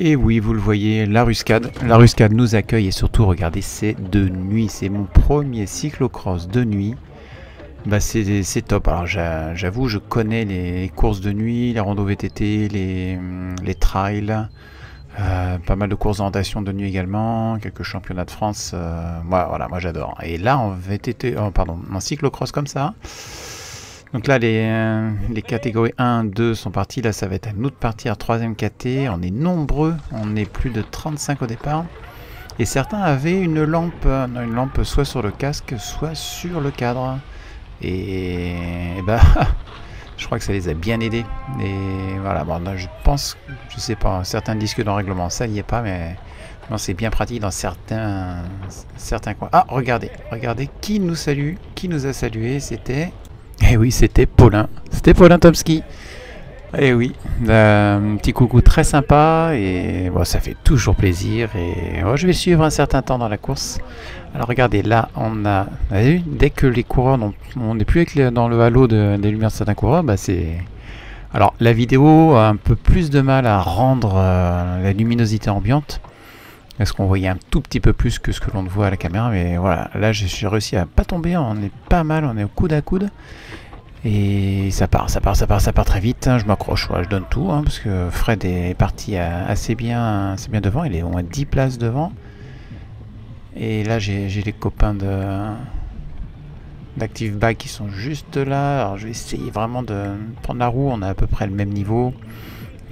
Et oui, vous le voyez, la Ruscade. La Ruscade nous accueille et surtout, regardez, c'est de nuit. C'est mon premier cyclocross de nuit. Bah, c'est top. Alors j'avoue, je connais les courses de nuit, les randos VTT, les trails. Pas mal de courses d'orientation de nuit également, quelques championnats de France. Voilà, moi j'adore. Et là, en VTT, en cyclocross comme ça. Donc là, les catégories 1, 2 sont parties. Là, ça va être une autre partie à 3ème KT. On est nombreux. On est plus de 35 au départ. Et certains avaient une lampe soit sur le casque, soit sur le cadre. Et bah, je crois que ça les a bien aidés. Et voilà, bon, là, je pense, je sais pas, certains disent que dans le règlement, ça n'y est pas, mais non, c'est bien pratique dans certains coins. Ah, regardez qui nous salue, qui nous a salué, c'était... Eh oui, c'était Paulin. C'était Paulin Tomski. Eh oui, un petit coucou très sympa. Et bon, ça fait toujours plaisir. Et je vais suivre un certain temps dans la course. Alors regardez, là, on a... Vous avez vu, dès que les coureurs, on n'est plus dans le halo des lumières de certains coureurs, bah c'est... Alors, la vidéo a un peu plus de mal à rendre la luminosité ambiante. Parce qu'on voyait un tout petit peu plus que ce que l'on voit à la caméra. Mais voilà, là j'ai réussi à pas tomber. On est pas mal, on est au coude à coude. Et ça part très vite. Je m'accroche, je donne tout. Parce que Fred est parti assez bien devant. Il est au moins 10 places devant. Et là j'ai les copains d'Active Bike qui sont juste là. Alors je vais essayer vraiment de prendre la roue. On a à peu près le même niveau.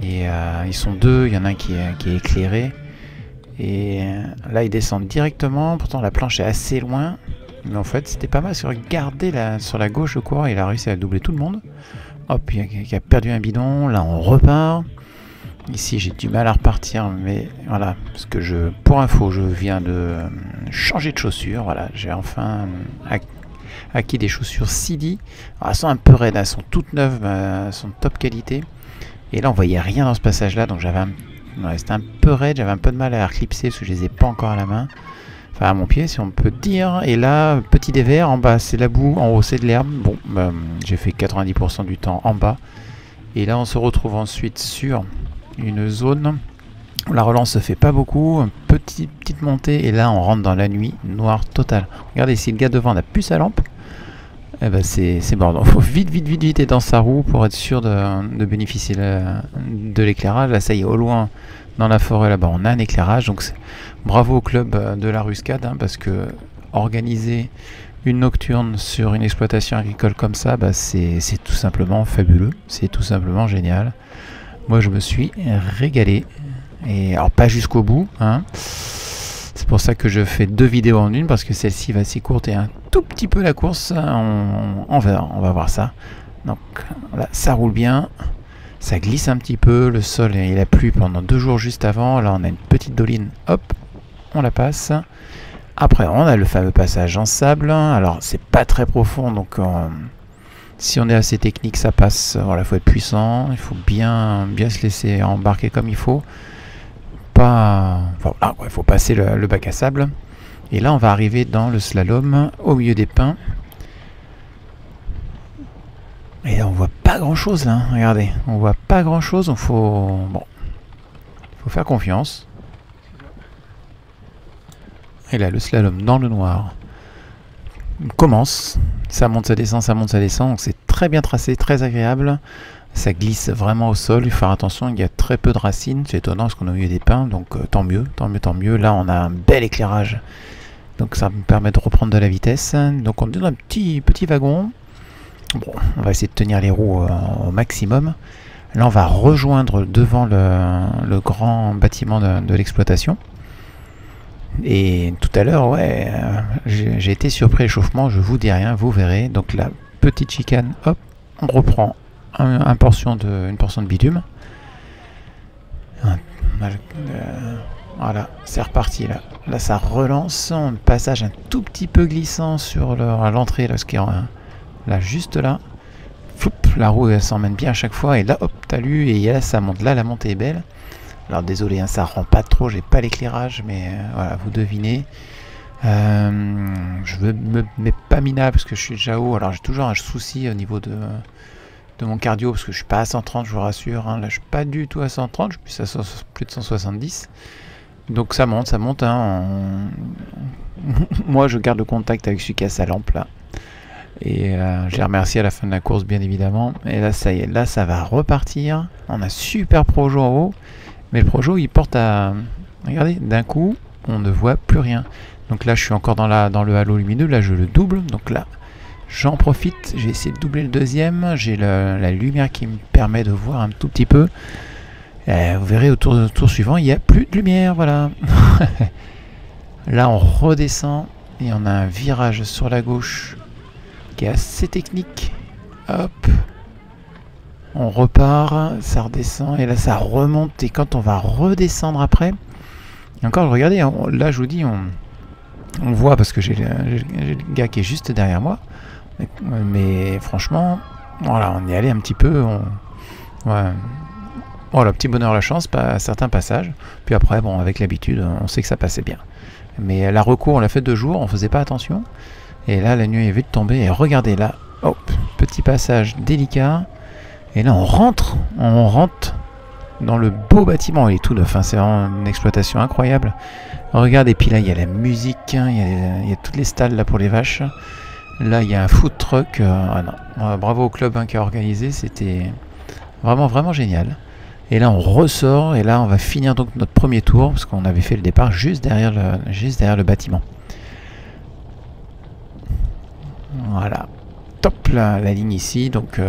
Et ils sont deux. Il y en a un qui est éclairé. Et là ils descendent directement, pourtant la planche est assez loin, mais en fait c'était pas mal. Si vous regardez sur la gauche le coureur, il a réussi à doubler tout le monde. Hop, il a perdu un bidon, là on repart. Ici j'ai du mal à repartir, mais voilà, parce que pour info, je viens de changer de chaussures. Voilà, j'ai enfin acquis des chaussures Sidi. Alors, elles sont un peu raides, elles sont toutes neuves, elles sont de top qualité. Et là on voyait rien dans ce passage là, donc c'était un peu raide, j'avais un peu de mal à reclipser parce que je les ai pas encore à la main. Enfin à mon pied si on peut dire. Et là, petit dévers, en bas c'est la boue, en haut c'est de l'herbe. Bon, j'ai fait 90% du temps en bas. Et là on se retrouve ensuite sur une zone où la relance se fait pas beaucoup. Une petite montée et là on rentre dans la nuit, noir total. Regardez, si le gars devant n'a plus sa lampe, eh ben c'est mort. Il faut vite être dans sa roue pour être sûr de bénéficier de l'éclairage. Là ça y est, au loin dans la forêt là-bas on a un éclairage. Donc bravo au club de la Ruscade, parce que organiser une nocturne sur une exploitation agricole comme ça, bah, c'est tout simplement fabuleux. C'est tout simplement génial. Moi je me suis régalé. Et alors pas jusqu'au bout, c'est pour ça que je fais 2 vidéos en une, parce que celle-ci va s'écourter un tout petit peu la course. On va voir ça. Donc là, ça roule bien, ça glisse un petit peu. Le sol, il a plu pendant 2 jours juste avant. Là, on a une petite doline. Hop, on la passe. Après, on a le fameux passage en sable. Alors, c'est pas très profond, donc si on est assez technique, ça passe. Voilà, il faut être puissant. Il faut bien se laisser embarquer comme il faut. Voilà, il faut passer le bac à sable. Et là on va arriver dans le slalom au milieu des pins. Et là on voit pas grand chose là, regardez, on voit pas grand chose. Il faut faire confiance. Et là le slalom dans le noir commence, ça monte, ça descend, donc c'est très bien tracé, très agréable. Ça glisse vraiment au sol, il faut faire attention, il y a très peu de racines, c'est étonnant parce qu'on a eu des pins, donc tant mieux. Là on a un bel éclairage, donc ça me permet de reprendre de la vitesse. Donc on est dans un petit wagon. Bon, on va essayer de tenir les roues au maximum. Là on va rejoindre devant le grand bâtiment de l'exploitation. Et tout à l'heure, ouais, j'ai été surpris l'échauffement, je vous dis rien, vous verrez. Donc la petite chicane, hop, on reprend une portion de bitume. Voilà, c'est reparti là. Là, ça relance. Un passage un tout petit peu glissant sur à l'entrée, là, ce qui est là, juste là. Floup, la roue, elle s'emmène bien à chaque fois. Et là, hop, talus. Et là, ça monte. Là, la montée est belle. Alors, désolé, hein, ça rend pas trop. J'ai pas l'éclairage, mais voilà, vous devinez. Je me mets pas minable parce que je suis déjà haut. Alors, j'ai toujours un souci au niveau de mon cardio parce que je suis pas à 130, je vous rassure. Hein. Là, je suis pas du tout à 130. Je suis plus à plus de 170. Donc ça monte, hein, Moi je garde le contact avec celui qui a sa lampe là. Et je les remercie à la fin de la course bien évidemment. Et là ça y est, là ça va repartir. On a super Projo en haut. Mais le Projo il porte à... Regardez, d'un coup on ne voit plus rien. Donc là je suis encore dans le halo lumineux, là je le double. Donc là j'en profite, j'ai essayé de doubler le deuxième. J'ai la lumière qui me permet de voir un tout petit peu. Vous verrez au tour suivant, il n'y a plus de lumière, voilà. Là, on redescend et on a un virage sur la gauche qui est assez technique. Hop. On repart, ça redescend et là, ça remonte. Et quand on va redescendre après, et encore, regardez, là, je vous dis, on voit parce que j'ai le gars qui est juste derrière moi. Mais franchement, voilà, on y allait un petit peu. Ouais. Voilà, petit bonheur la chance, pas certains passages. Puis après, bon, avec l'habitude, on sait que ça passait bien. Mais la recours, on l'a fait 2 jours, on faisait pas attention. Et là, la nuit est vite tombée. Et regardez là, hop, petit passage délicat. Et là, on rentre dans le beau bâtiment. Il est tout neuf, hein, c'est vraiment une exploitation incroyable. Regardez, et puis là, il y a la musique, hein, il y a toutes les stalles là pour les vaches. Là, il y a un food truck. Ah non, bravo au club hein, qui a organisé, c'était vraiment, vraiment génial. Et là on ressort et là on va finir donc notre premier tour parce qu'on avait fait le départ juste derrière le bâtiment. Voilà, top la ligne ici. Donc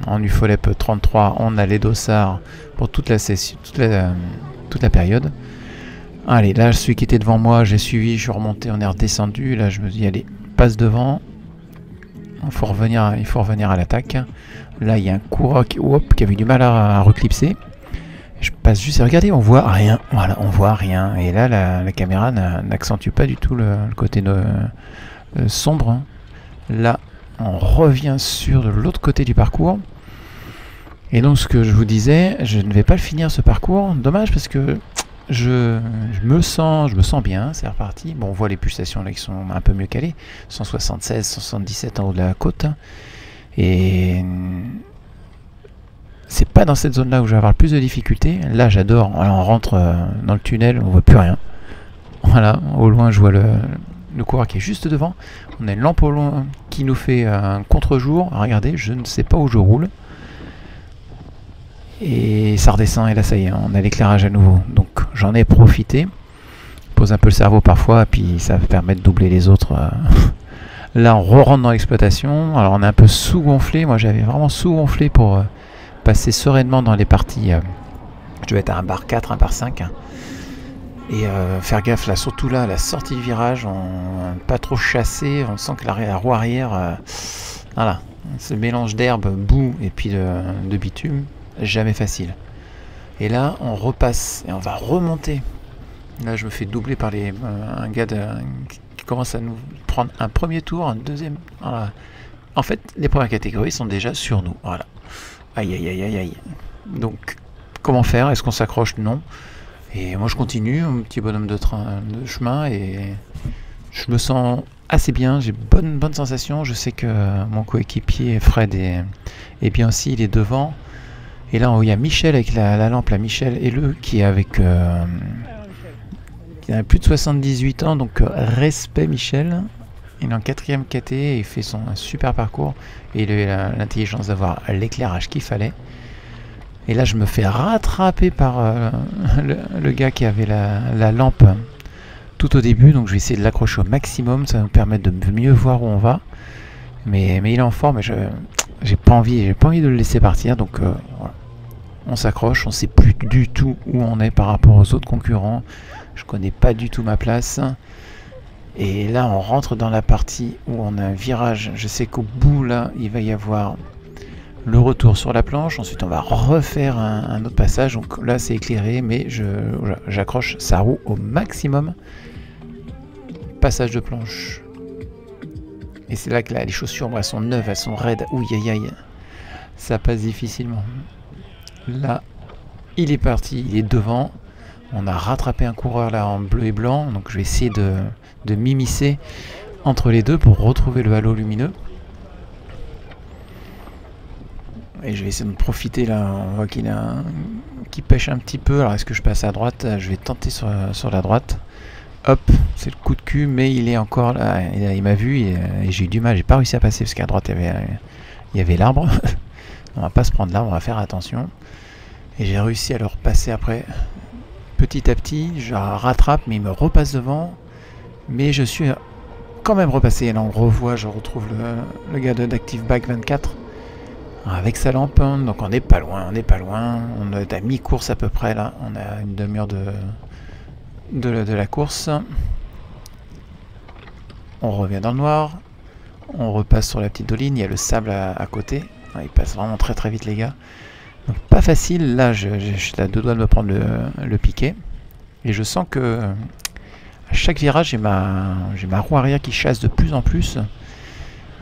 en UFOLEP 33 on a les dossards pour toute la session, toute la période. Allez, là celui qui était devant moi j'ai suivi, je suis remonté, on est redescendu. Là je me dis allez, passe devant. Il faut revenir à l'attaque. Là il y a un coureur qui avait du mal à reclipser. Je passe juste et regardez, on voit rien. Voilà, on voit rien. Et là, la caméra n'accentue pas du tout le côté sombre. Hein. Là, on revient sur l'autre côté du parcours. Et donc, ce que je vous disais, je ne vais pas le finir ce parcours. Dommage parce que je me sens bien. C'est reparti. Bon, on voit les pulsations là qui sont un peu mieux calées. 176, 177 en haut de la côte. Et c'est pas dans cette zone là où je vais avoir le plus de difficultés. Là j'adore, voilà, on rentre dans le tunnel, on voit plus rien. Voilà, au loin je vois le coureur qui est juste devant. On a une lampe au loin qui nous fait un contre-jour. Regardez, je ne sais pas où je roule. Et ça redescend et là ça y est, on a l'éclairage à nouveau. Donc j'en ai profité. Pose un peu le cerveau parfois, puis ça permet de doubler les autres. Là on re-rentre dans l'exploitation. Alors on est un peu sous-gonflé. Moi j'avais vraiment sous-gonflé pour... passer sereinement dans les parties. Je vais être à un bar 4, un bar 5. Et faire gaffe là, surtout là, la sortie du virage, pas trop chassé. On sent que la roue arrière, voilà, ce mélange d'herbe, boue et puis de bitume, jamais facile. Et là, on repasse et on va remonter. Là, je me fais doubler par un gars qui commence à nous prendre un premier tour, un deuxième. Voilà. En fait, les premières catégories sont déjà sur nous. Voilà. Aïe aïe aïe aïe aïe. Donc comment faire? Est-ce qu'on s'accroche? Non. Et moi je continue, un petit bonhomme de chemin et je me sens assez bien, j'ai bonne sensation. Je sais que mon coéquipier Fred est bien aussi, il est devant. Et là il y a Michel avec la lampe, la Michel Helleux qui est avec qui a plus de 78 ans, donc respect Michel. Il est en 4e KT et il fait un super parcours. Et il a eu l'intelligence d'avoir l'éclairage qu'il fallait. Et là, je me fais rattraper par le gars qui avait la lampe tout au début. Donc, je vais essayer de l'accrocher au maximum. Ça va nous permettre de mieux voir où on va. Mais il est en forme et j'ai pas envie de le laisser partir. Donc, voilà. On s'accroche. On sait plus du tout où on est par rapport aux autres concurrents. Je connais pas du tout ma place. Et là on rentre dans la partie où on a un virage. Je sais qu'au bout là il va y avoir Le retour sur la planche, ensuite on va refaire un autre passage, donc là c'est éclairé, mais j'accroche sa roue au maximum. Passage de planche. Et c'est là que là, les chaussures, moi, elles sont neuves, elles sont raides. Ouh, aïe, aïe. Ça passe difficilement. Là, il est parti, il est devant. On a rattrapé un coureur là en bleu et blanc, donc je vais essayer de m'immiscer entre les deux pour retrouver le halo lumineux. Et je vais essayer de profiter là, on voit qu'il pêche un petit peu. Alors est-ce que je passe à droite? Je vais tenter sur la droite. Hop, c'est le coup de cul, mais il est encore là, il m'a vu et j'ai eu du mal, j'ai pas réussi à passer parce qu'à droite il y avait l'arbre. On va pas se prendre là, on va faire attention. Et j'ai réussi à le repasser après. Petit à petit, je rattrape, mais il me repasse devant. Mais je suis quand même repassé. Et là on revoit, je retrouve le gars d'Active Bike 24. Avec sa lampe, donc on n'est pas loin, on est à mi-course à peu près là, on a une demi-heure de la course. On revient dans le noir, on repasse sur la petite doline, il y a le sable à côté, il passe vraiment très très vite les gars. Donc pas facile, là je suis à deux doigts de me prendre le piquet, et je sens que à chaque virage j'ai ma roue arrière qui chasse de plus en plus.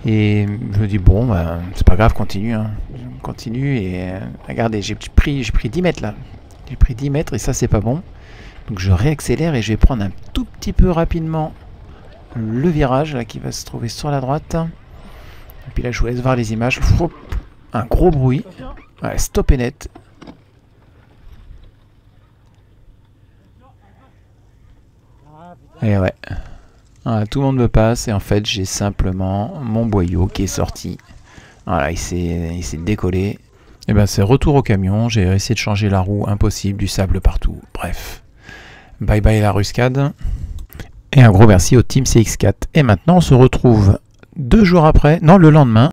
Et je me dis bon bah, c'est pas grave, continue hein. Continue et regardez j'ai pris 10 mètres là. J'ai pris 10 mètres et ça c'est pas bon. Donc je réaccélère et je vais prendre un tout petit peu rapidement le virage là qui va se trouver sur la droite. Et puis là je vous laisse voir les images. Un gros bruit. Ouais, stop et net. Et ouais. Voilà, tout le monde me passe et en fait j'ai simplement mon boyau qui est sorti. Voilà, il s'est décollé. Et ben c'est retour au camion, j'ai essayé de changer la roue, impossible, du sable partout. Bref, bye bye la ruscade. Et un gros merci au Team CX4. Et maintenant on se retrouve 2 jours après, non le lendemain,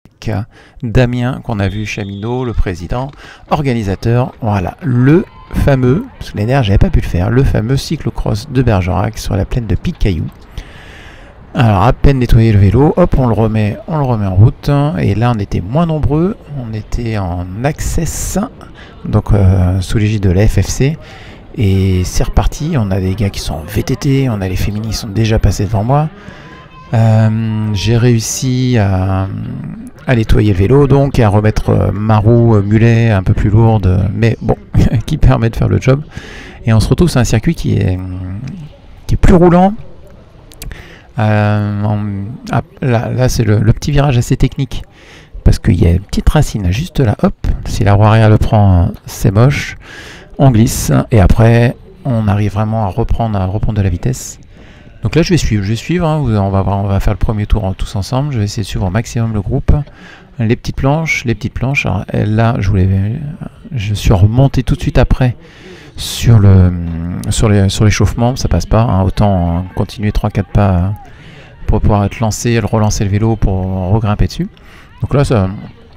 avec Damien qu'on a vu, Chamino, le président, organisateur, voilà, le fameux, parce que l'année dernière j'avais pas pu le faire, le fameux cyclocross de Bergerac sur la plaine de Pic-Caillou. Alors à peine nettoyer le vélo, hop on le remet en route, et là on était moins nombreux, on était en access, donc sous l'égide de la FFC, et c'est reparti. On a des gars qui sont en VTT, on a les féminines qui sont déjà passés devant moi. J'ai réussi à nettoyer le vélo donc et à remettre ma roue mulet un peu plus lourde, mais bon, qui permet de faire le job. Et on se retrouve sur un circuit qui est plus roulant. Là c'est le petit virage assez technique parce qu'il y a une petite racine juste là, hop, si la roue arrière le prend c'est moche, on glisse et après on arrive vraiment à reprendre de la vitesse. Donc là je vais suivre hein. On va faire le premier tour tous ensemble, je vais essayer de suivre au maximum le groupe. Les petites planches, alors, là je suis remonté tout de suite après sur l'échauffement, ça passe pas, hein. Autant continuer 3-4 pas pour pouvoir être lancé, relancer le vélo pour regrimper dessus. Donc là ça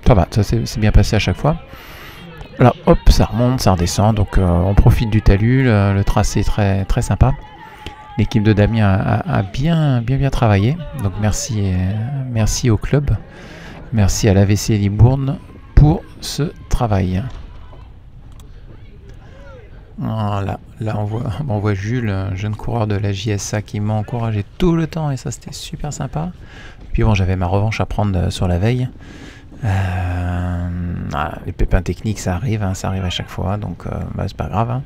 va, ça c'est bien passé à chaque fois. Là hop, ça remonte, ça redescend, donc on profite du talus, le tracé est très, très sympa. L'équipe de Damien a bien travaillé, donc merci au club, merci à l'AVC Libourne pour ce travail. Voilà, là on voit Jules, jeune coureur de la JSA qui m'a encouragé tout le temps et ça c'était super sympa. Puis bon, j'avais ma revanche à prendre sur la veille. Les pépins techniques ça arrive à chaque fois, donc c'est pas grave. Hein.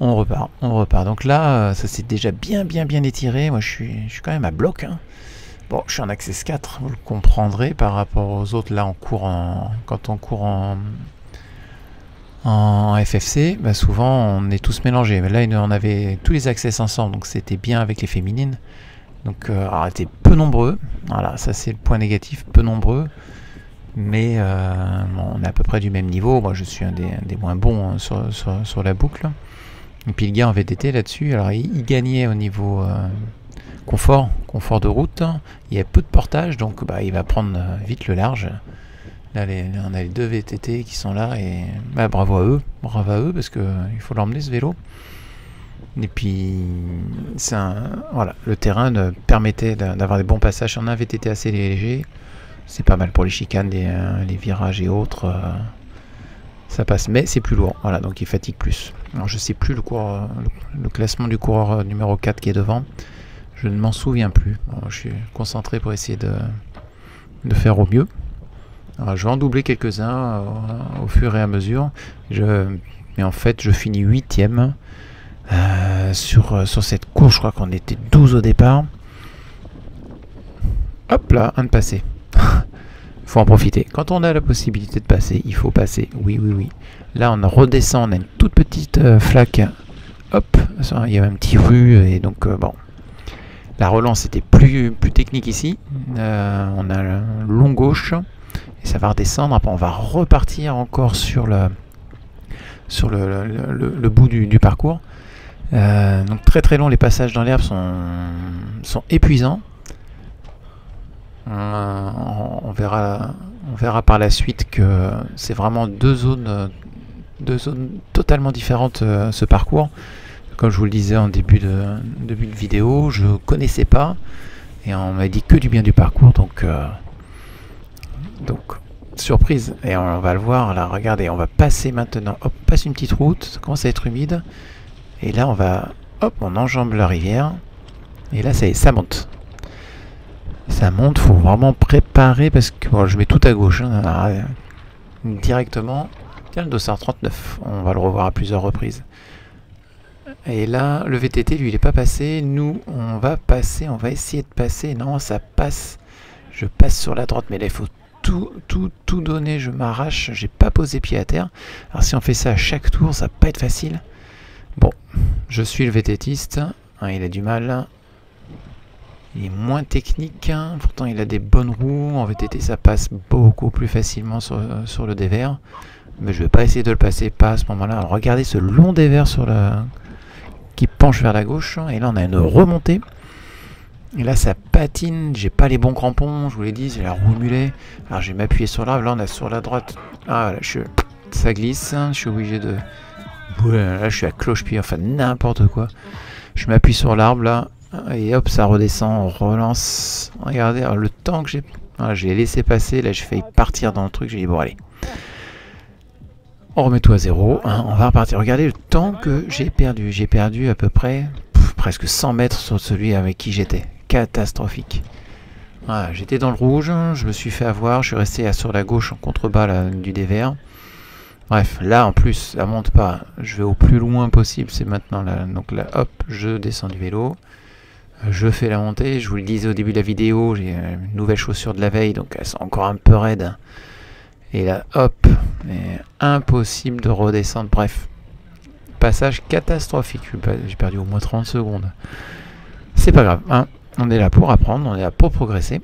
On repart. Donc là, ça s'est déjà bien étiré. Moi, je suis quand même à bloc. Hein. Bon, je suis en Access 4, vous le comprendrez par rapport aux autres. Là, quand on court en FFC, bah souvent on est tous mélangés. Mais là, on avait tous les access ensemble, donc c'était bien avec les féminines. Donc, alors, on était peu nombreux. Voilà, ça c'est le point négatif, peu nombreux. Mais bon, on est à peu près du même niveau. Moi, je suis un des moins bons sur la boucle. Et puis le gars en VTT là-dessus, alors il gagnait au niveau confort de route. Il y a peu de portage, donc bah, il va prendre vite le large. Là, on a les 2 VTT qui sont là et bah, bravo à eux parce que il faut l'emmener ce vélo. Et puis voilà, le terrain permettait d'avoir des bons passages. On a un VTT assez léger, c'est pas mal pour les chicanes, les virages et autres. Ça passe, mais c'est plus lourd. Voilà, donc il fatigue plus. Alors je sais plus le classement du coureur numéro 4 qui est devant. Je ne m'en souviens plus. Bon, je suis concentré pour essayer de faire au mieux. Alors, je vais en doubler quelques-uns au fur et à mesure. Mais en fait, je finis 8ème sur cette course. Je crois qu'on était 12 au départ. Hop là, un de passé. Il faut en profiter. Quand on a la possibilité de passer, il faut passer. Oui, oui, oui. Là, on redescend. On a une toute petite flaque. Hop, il y a un petit rue. Et donc, bon. La relance était plus technique ici. On a un long gauche. Et ça va redescendre. Après, on va repartir encore sur le bout du parcours. Donc très très long, les passages dans l'herbe sont épuisants. On verra par la suite que c'est vraiment deux zones totalement différentes, ce parcours. Comme je vous le disais en début de vidéo, je connaissais pas et on m'a dit que du bien du parcours, donc surprise. Et on va le voir là, regardez, on va passer maintenant, hop, passe une petite route, ça commence à être humide. Et là, on enjambe la rivière. Et là, ça monte. Ça monte, faut vraiment préparer parce que bon, je mets tout à gauche. Hein, directement. Tiens, le dossard 39. On va le revoir à plusieurs reprises. Et là, le VTT, lui, il n'est pas passé. Nous, on va passer. On va essayer de passer. Non, ça passe. Je passe sur la droite. Mais là, il faut tout donner. Je m'arrache. J'ai pas posé pied à terre. Alors, si on fait ça à chaque tour, ça va pas être facile. Bon, je suis le VTTiste, hein, il a du mal, il est moins technique, hein, pourtant il a des bonnes roues, en VTT ça passe beaucoup plus facilement sur le dévers, mais je vais pas essayer de le passer, pas à ce moment-là. Alors regardez ce long dévers qui penche vers la gauche, et là on a une remontée, et là ça patine, j'ai pas les bons crampons, je vous l'ai dit, j'ai la roue mulet, alors je vais m'appuyer sur l'arbre, là on a sur la droite, ah voilà, ça glisse, je suis obligé de... Là je suis à cloche-pied, enfin n'importe quoi. Je m'appuie sur l'arbre là, et hop, ça redescend, on relance. Regardez, alors, le temps que j'ai... Voilà, j'ai laissé passer, là je fais partir dans le truc, j'ai dit bon allez. On remet tout à zéro, hein, on va repartir. Regardez le temps que j'ai perdu. J'ai perdu à peu près presque 100 mètres sur celui avec qui j'étais. Catastrophique. Voilà, j'étais dans le rouge, je me suis fait avoir, je suis resté sur la gauche en contrebas là, du dévers. Bref, là en plus, ça monte pas. Je vais au plus loin possible, c'est maintenant là. Donc là, hop, je descends du vélo. Je fais la montée. Je vous le disais au début de la vidéo, j'ai une nouvelle chaussure de la veille, donc elles sont encore un peu raides. Et là, hop, impossible de redescendre. Bref, passage catastrophique. J'ai perdu au moins 30 secondes. C'est pas grave, hein. On est là pour apprendre, on est là pour progresser.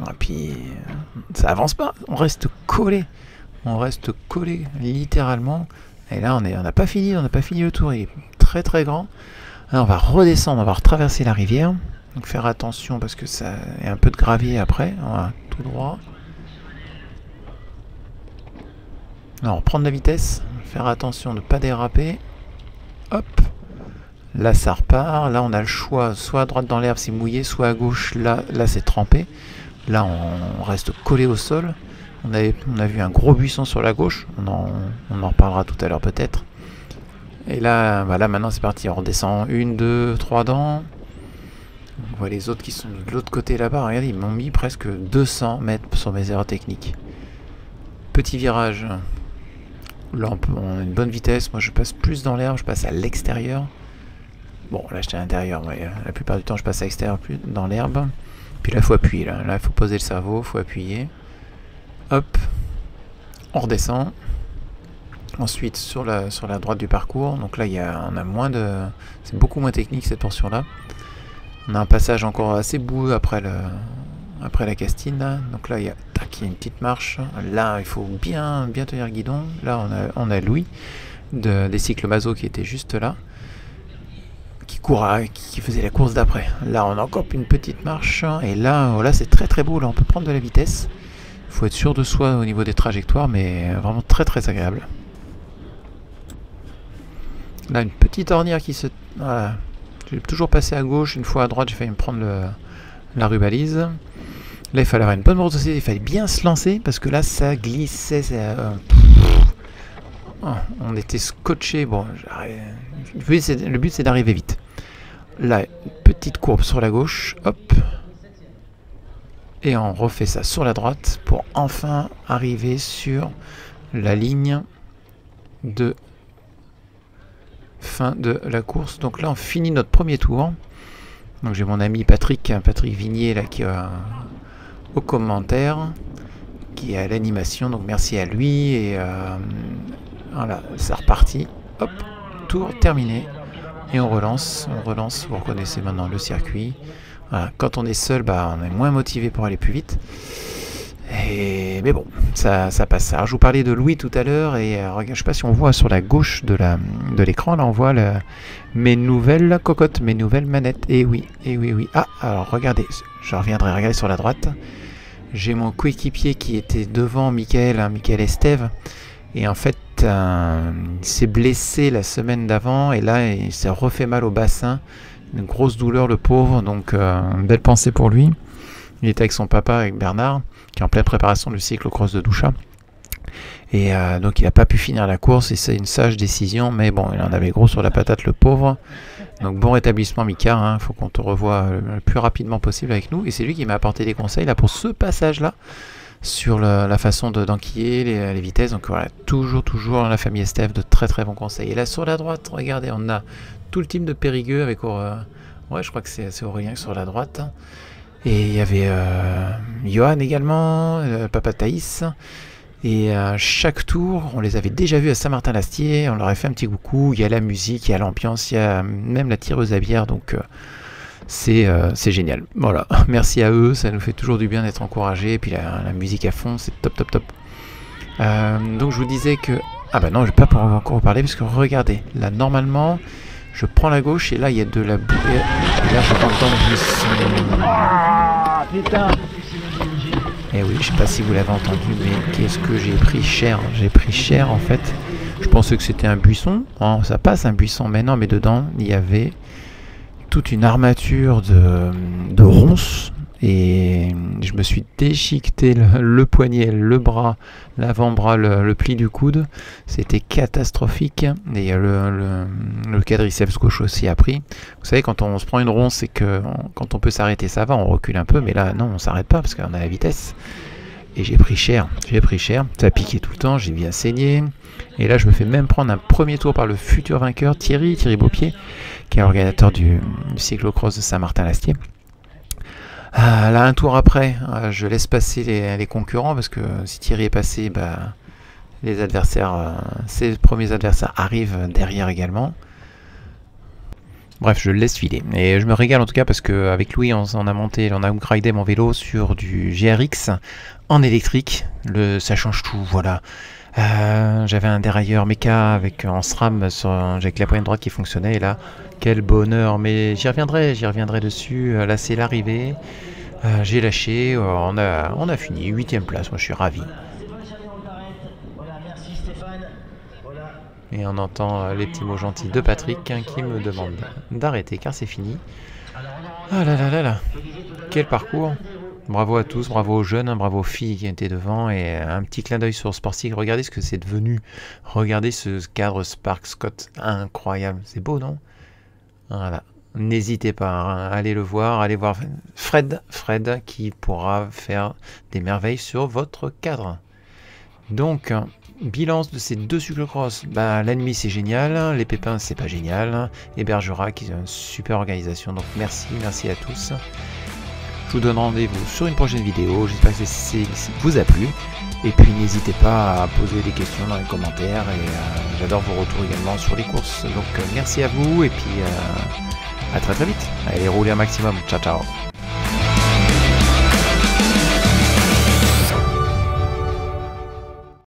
Et puis ça avance pas, on reste collé littéralement. Et là on n'a pas fini le tour, il est très très grand. Là, on va redescendre, on va retraverser la rivière, donc faire attention parce que ça est un peu de gravier après. On va tout droit. Là, on reprend de la vitesse, faire attention de ne pas déraper. Hop, là ça repart. Là on a le choix, soit à droite dans l'herbe c'est mouillé, soit à gauche là c'est trempé. Là, on reste collé au sol. On a vu un gros buisson sur la gauche. On en reparlera tout à l'heure peut-être. Et là, voilà, maintenant c'est parti. On redescend 1, 2, 3 dents. On voit les autres qui sont de l'autre côté là-bas. Regardez, ils m'ont mis presque 200 mètres sur mes erreurs techniques. Petit virage. Là, on a une bonne vitesse. Moi, je passe plus dans l'herbe. Je passe à l'extérieur. Bon, là, j'étais à l'intérieur. Mais la plupart du temps, je passe à l'extérieur, plus dans l'herbe. Puis là, il faut appuyer. Là, il faut poser le cerveau, il faut appuyer. Hop, on redescend. Ensuite, sur la droite du parcours. Donc là, on a moins de... C'est beaucoup moins technique, cette portion-là. On a un passage encore assez boueux après la castine. Là. Donc là, il y a une petite marche. Là, il faut bien tenir le guidon. Là, on a Louis des cyclo-maso qui était juste là. Qui faisait la course d'après. Là on a encore une petite marche et là c'est très très beau, là on peut prendre de la vitesse. Il faut être sûr de soi au niveau des trajectoires, mais vraiment très très agréable. Là une petite ornière qui se... Voilà. J'ai toujours passé à gauche, une fois à droite j'ai failli me prendre la rubalise. Là, il fallait avoir une bonne brosse, il fallait bien se lancer parce que là, ça glissait. On était scotché. Bon, le but, c'est d'arriver vite. Là, petite courbe sur la gauche. Hop. Et on refait ça sur la droite pour enfin arriver sur la ligne de fin de la course. Donc là, on finit notre premier tour. Donc j'ai mon ami Patrick Vignier là qui est au commentaire, qui est à l'animation. Donc merci à lui. Et voilà, c'est reparti. Hop, tour terminé. Et on relance. Vous reconnaissez maintenant le circuit. Voilà. Quand on est seul, bah, on est moins motivé pour aller plus vite. Mais bon, ça passe. Alors, je vous parlais de Louis tout à l'heure, et regarde, je ne sais pas si on voit sur la gauche de l'écran, là on voit mes nouvelles cocottes, mes nouvelles manettes. Et oui. Ah, alors regardez, je reviendrai regarder sur la droite. J'ai mon coéquipier qui était devant Michael Estève, et en fait, il s'est blessé la semaine d'avant, et là, il s'est refait mal au bassin. Une grosse douleur, le pauvre, donc une belle pensée pour lui. Il était avec son papa, avec Bernard, qui est en pleine préparation du cyclo-cross de Doucha. Et donc il n'a pas pu finir la course, et c'est une sage décision, mais bon, il en avait gros sur la patate, le pauvre. Donc bon rétablissement Mika, hein, faut qu'on te revoie le plus rapidement possible avec nous. Et c'est lui qui m'a apporté des conseils là pour ce passage-là, sur la façon d'enquiller les vitesses. Donc voilà, toujours la famille Estève, de très très bons conseils. Et là sur la droite, regardez, on a tout le team de Périgueux avec ouais, je crois que c'est Aurélien sur la droite. Et il y avait Johan également, papa Thaïs. Et chaque tour, on les avait déjà vus à Saint-Martin-l'Astier, on leur a fait un petit coucou, il y a la musique, il y a l'ambiance, il y a même la tireuse à bière, donc c'est génial. Voilà, merci à eux, ça nous fait toujours du bien d'être encouragés, et puis la musique à fond, c'est top. Donc je vous disais que... Ah bah non, je vais pas pouvoir encore vous parler, parce que regardez, là normalement, je prends la gauche, et là il y a de la boue, et là je entends le buisson. Ah putain. Et oui, je sais pas si vous l'avez entendu, mais qu'est-ce que j'ai pris cher. J'ai pris cher en fait. Je pensais que c'était un buisson. Oh, ça passe un buisson, mais non, mais dedans, il y avait toute une armature de ronces. Et je me suis déchiqueté le poignet, le bras, l'avant-bras, le pli du coude. C'était catastrophique. Et le quadriceps gauche aussi a pris. Vous savez, quand on se prend une ronce, c'est que quand on peut s'arrêter, ça va, on recule un peu. Mais là, non, on s'arrête pas parce qu'on a la vitesse. Et j'ai pris cher. Ça a piqué tout le temps, j'ai bien saigné. Et là, je me fais même prendre un premier tour par le futur vainqueur, Thierry Beaupied, qui est organisateur du cyclo-cross de Saint-Martin-l'Astier. Là, un tour après, je laisse passer les concurrents, parce que si Thierry est passé, bah, les adversaires, ses premiers adversaires arrivent derrière également. Bref, je le laisse filer. Et je me régale en tout cas, parce qu'avec Louis, on a upgradé mon vélo sur du GRX en électrique. Ça change tout, voilà. J'avais un dérailleur méca en SRAM avec la poignée droite qui fonctionnait, et là, quel bonheur, mais j'y reviendrai dessus. Là, c'est l'arrivée, j'ai lâché, on a fini, 8ème place, moi je suis ravi. Et on entend les petits mots gentils de Patrick, qui me demande d'arrêter car c'est fini. Ah là, quel parcours! Bravo à tous, bravo aux jeunes, bravo aux filles qui étaient devant, et un petit clin d'œil sur Sportsig. Regardez ce que c'est devenu. Regardez ce cadre Spark Scott, incroyable. C'est beau, non? Voilà. N'hésitez pas, hein, allez le voir, allez voir Fred qui pourra faire des merveilles sur votre cadre. Donc, bilan de ces deux cyclocross. Bah, l'ennemi c'est génial, les pépins c'est pas génial, et Bergerac qui est une super organisation. Donc merci à tous. Je vous donne rendez-vous sur une prochaine vidéo. J'espère que ça vous a plu. Et puis n'hésitez pas à poser des questions dans les commentaires. Et j'adore vos retours également sur les courses. Donc merci à vous. Et puis à très vite. Allez, roulez un maximum. Ciao.